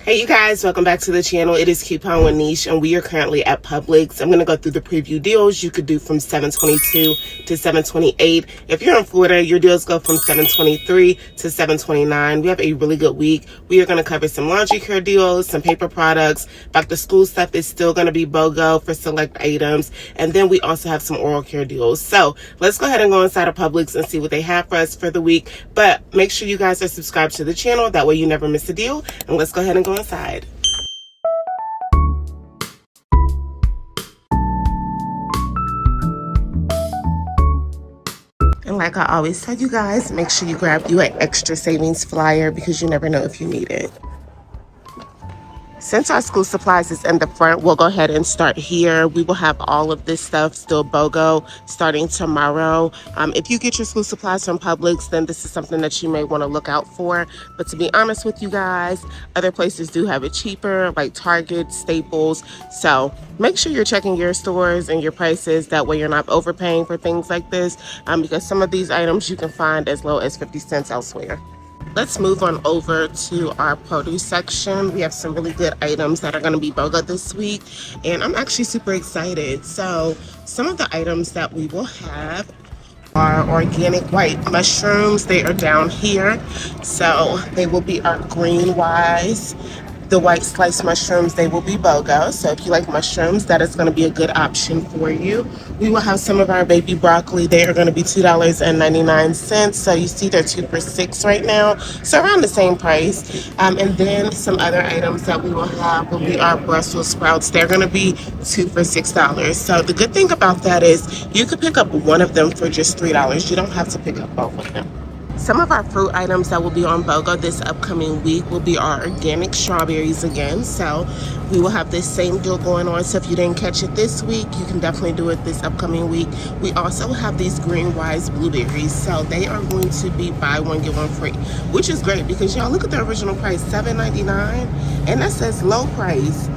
Hey you guys, welcome back to the channel. It is Coupon with Niche and we are currently at Publix. I'm going to go through the preview deals you could do from $7.22 to $7.28. If you're in Florida, your deals go from $7.23 to $7.29. We have a really good week. We are going to cover some laundry care deals, some paper products. Back to school stuff is still going to be BOGO for select items. And then we also have some oral care deals. So let's go ahead and go inside of Publix and see what they have for us for the week. But make sure you guys are subscribed to the channel. That way you never miss a deal. And let's go ahead and go inside. And like I always tell you guys, make sure you grab you an extra savings flyer because you never know if you need it. Since our school supplies is in the front, we'll go ahead and start here. We will have all of this stuff still BOGO starting tomorrow. If you get your school supplies from Publix, then this is something that you may want to look out for. But to be honest with you guys, other places do have it cheaper, like Target, Staples. So make sure you're checking your stores and your prices. That way you're not overpaying for things like this, because some of these items you can find as low as 50 cents elsewhere. Let's move on over to our produce section. We have some really good items that are going to be BOGO this week, and I'm actually super excited. So some of the items that we will have are organic white mushrooms. They are down here. So they will be our green wise. The white sliced mushrooms, they will be BOGO. So if you like mushrooms, that is going to be a good option for you. We will have some of our baby broccoli. They are going to be $2.99. So you see they're 2 for $6 right now. So around the same price. And then some other items that we will have will be our Brussels sprouts. They're going to be 2 for $6. So the good thing about that is you could pick up one of them for just $3. You don't have to pick up both of them. Some of our fruit items that will be on BOGO this upcoming week will be our organic strawberries again. So we will have this same deal going on. So if you didn't catch it this week, you can definitely do it this upcoming week. We also have these green wise blueberries. So they are going to be buy one, get one free, which is great because y'all look at the original price, $7.99, and that says low price.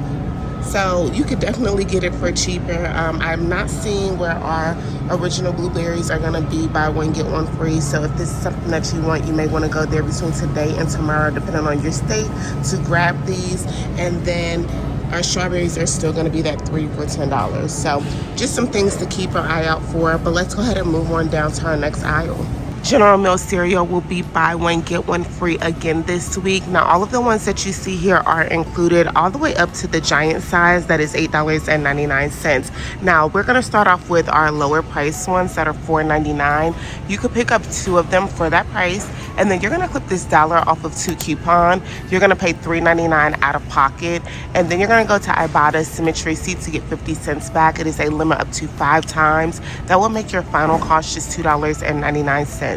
So you could definitely get it for cheaper. I'm not seeing where our original blueberries are gonna be buy one, get one free. So if this is something that you want, you may wanna go there between today and tomorrow, depending on your state, to grab these. And then our strawberries are still gonna be that 3 for $10. So just some things to keep an eye out for, but let's go ahead and move on down to our next aisle. General Mills cereal will be buy one, get one free again this week. Now, all of the ones that you see here are included all the way up to the giant size. That is $8.99. Now, we're going to start off with our lower price ones that are $4.99. You could pick up 2 of them for that price. And then you're going to clip this $1 off of 2 coupon. You're going to pay $3.99 out of pocket. And then you're going to go to Ibotta Symmetry Receipt to get 50 cents back. It is a limit up to 5 times. That will make your final cost just $2.99.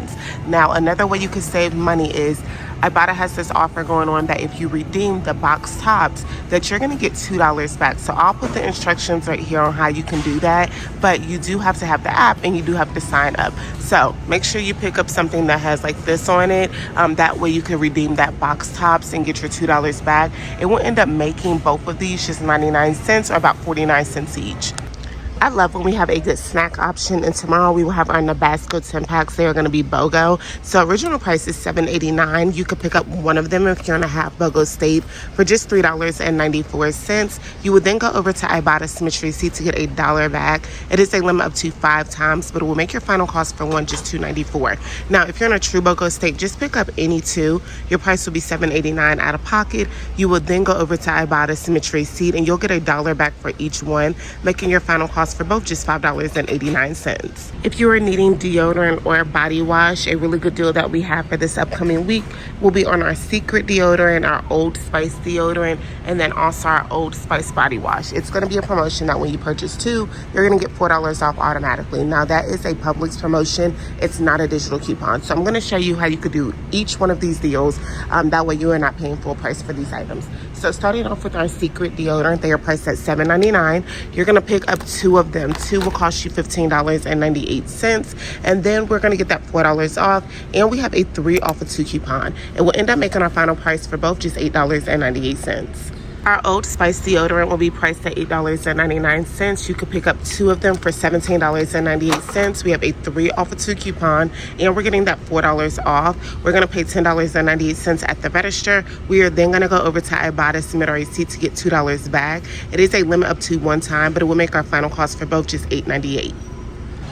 Now, another way you can save money is Ibotta has this offer going on that if you redeem the box tops, that you're going to get $2 back. So I'll put the instructions right here on how you can do that. But you do have to have the app and you do have to sign up. So make sure you pick up something that has like this on it. That way you can redeem that box tops and get your $2 back. It will end up making both of these just 99 cents or about 49 cents each. I love when we have a good snack option, and tomorrow we will have our Nabisco 10 packs. They are going to be BOGO. So original price is $7.89. You could pick up one of them if you're in a half BOGO state for just $3.94. You would then go over to Ibotta Symmetry Receipt to get $1 back. It is a limit up to 5 times, but it will make your final cost for one just $2.94. Now, if you're in a true BOGO state, just pick up any 2. Your price will be $7.89 out of pocket. You will then go over to Ibotta Symmetry Receipt, and you'll get $1 back for each one, making your final cost for both just $5.89. If you are needing deodorant or body wash, a really good deal that we have for this upcoming week will be on our Secret deodorant, our Old Spice deodorant, and then also our Old Spice body wash. It's going to be a promotion that when you purchase 2, you're going to get $4 off automatically. Now that is a Publix promotion. It's not a digital coupon. So I'm going to show you how you could do each one of these deals. That way you are not paying full price for these items. So starting off with our Secret deodorant, they are priced at $7.99. You're going to pick up 2 of them. 2 will cost you $15.98. And then we're going to get that $4 off. And we have a 3 off of 2 coupon. It will end up making our final price for both just $8.98. Our Old Spice deodorant will be priced at $8.99. You could pick up 2 of them for $17.98. We have a 3 off of 2 coupon, and we're getting that $4 off. We're going to pay $10.98 at the register. We are then going to go over to Ibotta, submit our receipt to get $2 back. It is a limit up to 1 time, but it will make our final cost for both just $8.98.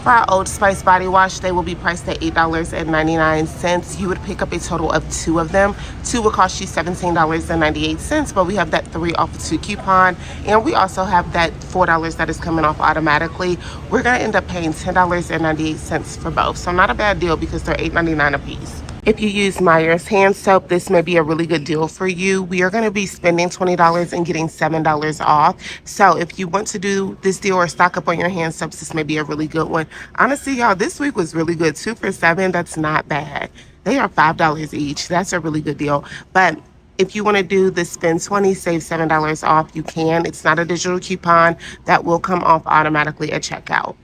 For our Old Spice body wash, they will be priced at $8.99. You would pick up a total of 2 of them. 2 will cost you $17.98, but we have that 3 off of 2 coupon, and we also have that $4 that is coming off automatically. We're going to end up paying $10.98 for both, so not a bad deal because they're $8.99 a piece. If you use Meyer's hand soap, this may be a really good deal for you. We are going to be spending $20 and getting $7 off. So if you want to do this deal or stock up on your hand soaps, this may be a really good one. Honestly, y'all, this week was really good. 2 for $7, that's not bad. They are $5 each. That's a really good deal. But if you want to do the spend 20, save $7 off, you can. It's not a digital coupon. That will come off automatically at checkout.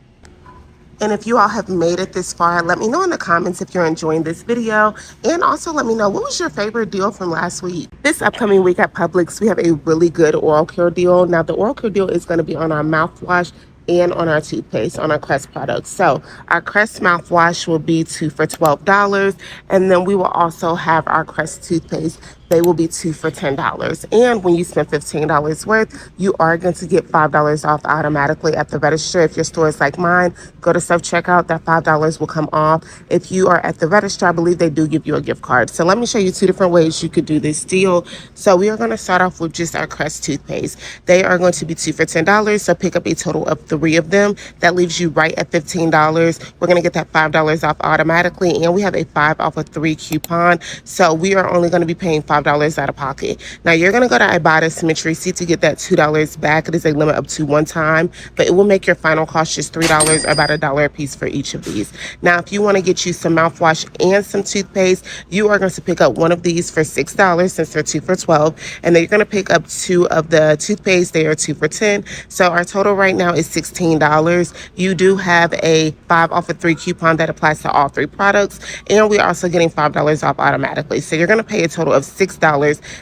And if you all have made it this far, let me know in the comments if you're enjoying this video. And also let me know, what was your favorite deal from last week? This upcoming week at Publix, we have a really good oral care deal. Now, the oral care deal is going to be on our mouthwash and on our toothpaste, on our Crest products. So our Crest mouthwash will be 2 for $12. And then we will also have our Crest toothpaste. They will be 2 for $10. And when you spend $15 worth, you are going to get $5 off automatically at the register. If your store is like mine, go to self-checkout, that $5 will come off. If you are at the register, I believe they do give you a gift card. So let me show you 2 different ways you could do this deal. So we are going to start off with just our Crest toothpaste. They are going to be 2 for $10. So pick up a total of 3 of them. That leaves you right at $15. We're going to get that $5 off automatically. And we have a 5 off of 3 coupon. So we are only going to be paying $5 out of pocket. Now you're going to go to Ibotta, submit your receipt to get that $2 back. It is a limit up to 1 time, but it will make your final cost just $3, or about $1 a piece for each of these. Now, if you want to get you some mouthwash and some toothpaste, you are going to pick up 1 of these for $6 since they're 2 for $12, and then you're going to pick up 2 of the toothpaste. They are 2 for $10. So our total right now is $16. You do have a 5 off of 3 coupon that applies to all 3 products, and we're also getting $5 off automatically. So you're going to pay a total of $6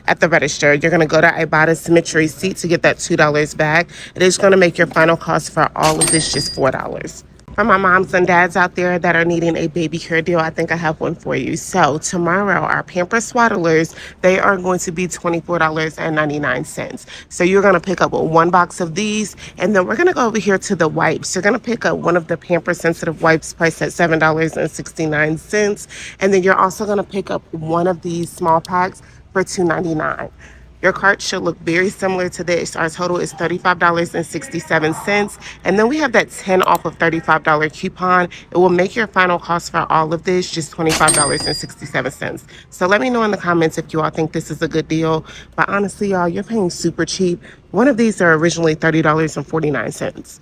at the register. You're going to go to Ibotta, submit your receipt to get that $2 back. It is going to make your final cost for all of this just $4. For my moms and dads out there that are needing a baby care deal, I think I have one for you. So tomorrow, our Pampers Swaddlers, they are going to be $24.99. So you're going to pick up 1 box of these, and then we're going to go over here to the wipes. You're going to pick up 1 of the Pampers Sensitive wipes priced at $7.69. And then you're also going to pick up 1 of these small packs for $2.99. Your cart should look very similar to this. Our total is $35.67. And then we have that 10 off of $35 coupon. It will make your final cost for all of this just $25.67. So let me know in the comments if you all think this is a good deal. But honestly, y'all, you're paying super cheap. One of these are originally $30.49.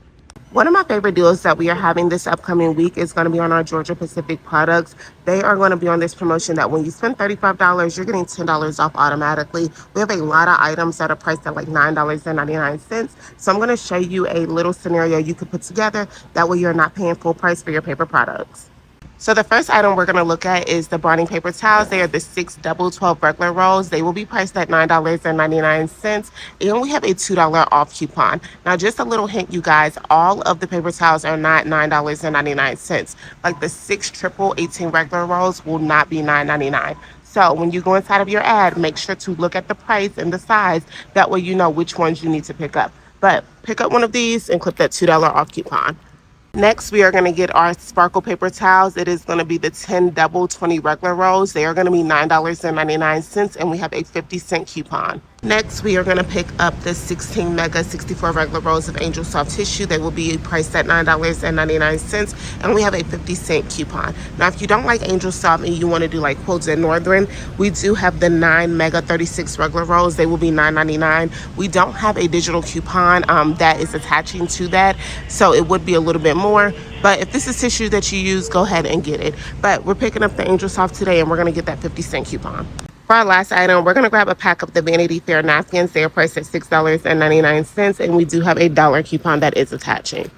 One of my favorite deals that we are having this upcoming week is going to be on our Georgia Pacific products. They are going to be on this promotion that when you spend $35, you're getting $10 off automatically. We have a lot of items that are priced at like $9.99. So I'm going to show you a little scenario you could put together. That way you're not paying full price for your paper products. So the first item we're going to look at is the Brawny paper towels. They are the 6 double 12 regular rolls. They will be priced at $9.99, and we have a $2 off coupon. Now, just a little hint, you guys, all of the paper towels are not $9.99. Like the 6 triple 18 regular rolls will not be $9.99. So when you go inside of your ad, make sure to look at the price and the size. That way you know which ones you need to pick up. But pick up 1 of these and clip that $2 off coupon. Next, we are going to get our sparkle paper towels. It is going to be the 10 double 20 regular rolls. They are going to be $9.99, and we have a 50-cent coupon. Next, we are going to pick up the 16 mega 64 regular rolls of Angel Soft Tissue. They will be priced at $9.99, and we have a 50-cent coupon. Now, if you don't like Angel Soft and you want to do like Quilts and Northern, we do have the 9 mega 36 regular rolls. They will be $9.99. We don't have a digital coupon that is attaching to that, so it would be a little bit more. But if this is tissue that you use, go ahead and get it. But we're picking up the Angel Soft today, and we're going to get that 50-cent coupon. For our last item, we're going to grab a pack of the Vanity Fair napkins. They are priced at $6.99, and we do have a $1 coupon that is attaching.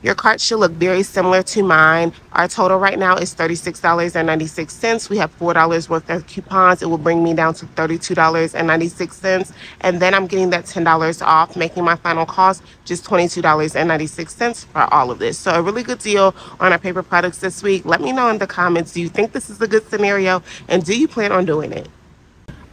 Your cart should look very similar to mine. Our total right now is $36.96. We have $4 worth of coupons. It will bring me down to $32.96. And then I'm getting that $10 off, making my final cost just $22.96 for all of this. So a really good deal on our paper products this week. Let me know in the comments, do you think this is a good scenario? And do you plan on doing it?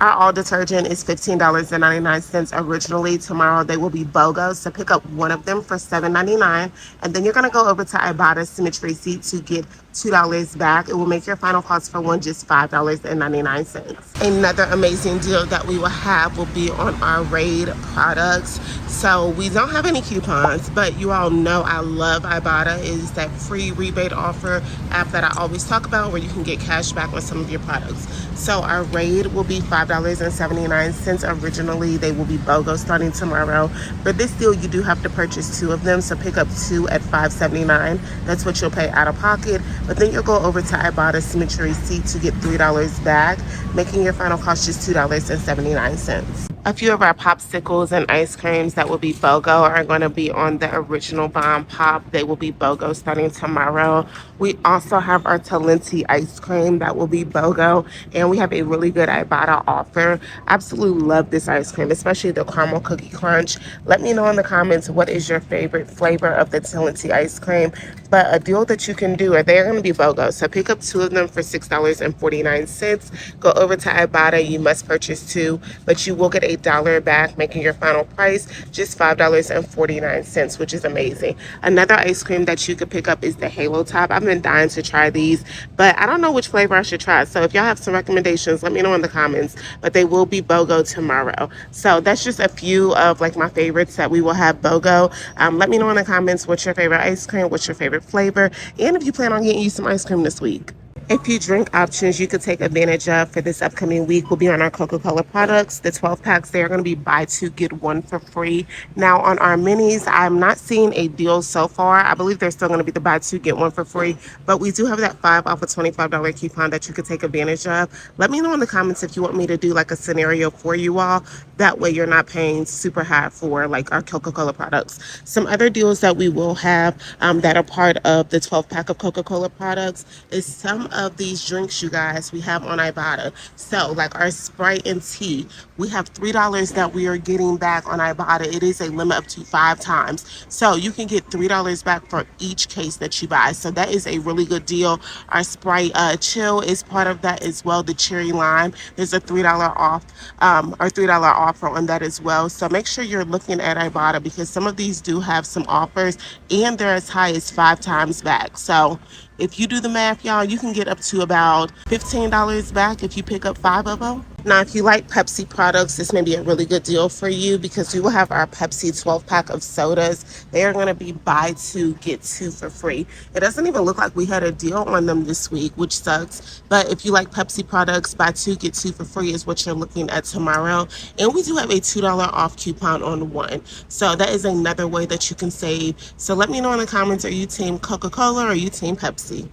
Our all detergent is $15.99 originally. Tomorrow they will be BOGO. So pick up one of them for $7.99. And then you're going to go over to Ibotta Symmetry Receipt to get $2 back. It will make your final cost for one just $5.99. Another amazing deal that we will have will be on our Raid products. So we don't have any coupons, but you all know I love Ibotta. It is that free rebate offer app that I always talk about where you can get cash back on some of your products. So our Raid will be $5.79. Originally, they will be BOGO starting tomorrow. For this deal, you do have to purchase two of them. So pick up two at $5.79. That's what you'll pay out of pocket. But then you'll go over to Ibotta Symmetry Receipt to get $3 back, making your final cost just $2.79. A few of our popsicles and ice creams that will be BOGO are going to be on the original bomb pop. They will be BOGO starting tomorrow. We also have our Talenti ice cream that will be BOGO, and we have a really good Ibotta offer. Absolutely love this ice cream, especially the caramel cookie crunch. Let me know in the comments what is your favorite flavor of the Talenti ice cream. But a deal that you can do, or they're going to be BOGO. So pick up two of them for $6.49. Go over to Ibotta. You must purchase two, but you will get $1 back, making your final price just $5.49, which is amazing. Another ice cream that you could pick up is the Halo Top. I've been dying to try these, but I don't know which flavor I should try. So if y'all have some recommendations, let me know in the comments. But they will be BOGO tomorrow. So that's just a few of like my favorites that we will have BOGO. Let me know in the comments what's your favorite ice cream, what's your favorite flavor, and if you plan on getting you some ice cream this week. A few drink options you could take advantage of for this upcoming week will be on our Coca-Cola products. The 12 packs, they are going to be buy two, get one for free. Now on our minis, I'm not seeing a deal so far. I believe they're still going to be the buy two, get one for free, but we do have that 5 off a $25 coupon that you could take advantage of. Let me know in the comments if you want me to do like a scenario for you all. That way you're not paying super high for like our Coca-Cola products. Some other deals that we will have that are part of the 12 pack of Coca-Cola products is some of these drinks, you guys, we have on Ibotta. So like our Sprite and tea, we have $3 that we are getting back on Ibotta. It is a limit up to 5 times. So you can get $3 back for each case that you buy. So that is a really good deal. Our Sprite Chill is part of that as well. The cherry lime, there's a $3 off or $3 offer on that as well. So make sure you're looking at Ibotta because some of these do have some offers and they're as high as 5 times back. So if you do the math, y'all, you can get up to about $15 back if you pick up 5 of them. Now, if you like Pepsi products, this may be a really good deal for you because we will have our Pepsi 12 pack of sodas. They are going to be buy two, get two for free. It doesn't even look like we had a deal on them this week, which sucks. But if you like Pepsi products, buy two, get two for free is what you're looking at tomorrow. And we do have a $2 off coupon on one. So that is another way that you can save. So let me know in the comments, are you team Coca-Cola or are you team Pepsi?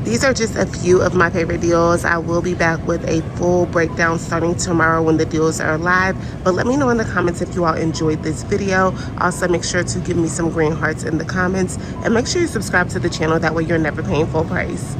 These are just a few of my favorite deals. I will be back with a full breakdown starting tomorrow when the deals are live. But let me know in the comments if you all enjoyed this video. Also, make sure to give me some green hearts in the comments. And make sure you subscribe to the channel. That way you're never paying full price.